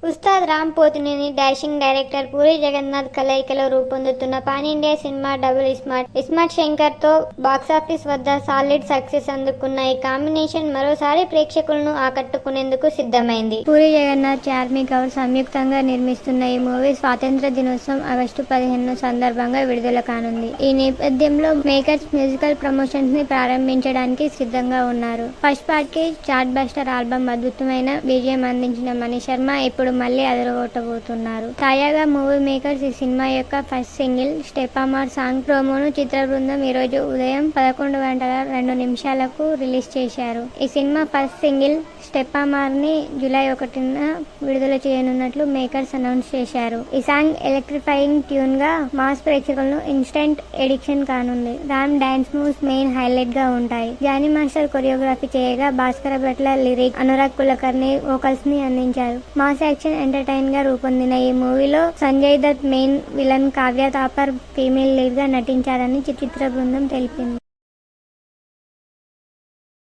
Ustaad Ram Pothineni dashing director puri Jagannadh కలయికలో రూపొందుతున్న pan India cinema double iSmart Shankar తో బాక్సాఫీస్ వద్ద సాలిడ్ సక్సెస్ అందుకున్న ఈ కాంబినేషన్ మరోసారి ప్రేక్షకులను ఆకట్టుకునేందుకు సిద్ధమైంది. పూరి జగన్నాథ్, చార్మి కౌర్ సంయుక్తంగా నిర్మిస్తున్న ఈ మూవీ స్వాతంత్ర దినోత్సవం ఆగస్టు 15 సందర్భంగా విడుదల కానుంది. ఈ నేపథ్యంలో మేకర్స్ మ్యూజికల్ ప్రమోషన్స్ ని ప్రారంభించడానికి సిద్ధంగా ఉన్నారు. ఫస్ట్ పార్ట్ కి చార్ట్ బస్టర్ ఆల్బమ్ అద్భుతమైన బీజిఎం అందించిన మణి శర్మ ఇప్పుడు మళ్లీ అదరగొట్టబోతున్నారు. తాజాగా మూవీ మేకర్స్ ఈ సినిమా యొక్క ఫస్ట్ సింగిల్ స్టెపామార్ సాంగ్ ప్రోమోను చిత్ర బృందం ఈరోజు ఉదయం 11:02 రిలీజ్ చేశారు. ఈ సినిమా ఫస్ట్ సింగిల్ స్టెపామార్ ని జూలై 1న విడుదల చేయనున్నట్లు మేకర్స్ అనౌన్స్ చేశారు. ఈ సాంగ్ ఎలక్ట్రిఫైయింగ్ ట్యూన్ గా మాస్ ప్రేక్షకులను ఇన్స్టెంట్ ఎడిక్షన్ కానుంది. Ram dance moves main highlight గా ఉంటాయి. జానీ మాస్టర్ కొరియోగ్రఫీ చేయగా భాస్కర భట్ల లిరిక్, అనురాగ్ కులకర్ణి వోకల్స్ ని అందించారు. మాస్ యాక్షన్ ఎంటర్టైన్ గా రూపొందిన ఈ మూవీలో Sanjay Dutt main villain, Kavya Thapar female lead గా నటించారని చిత్ర బృందం తెలిపింది.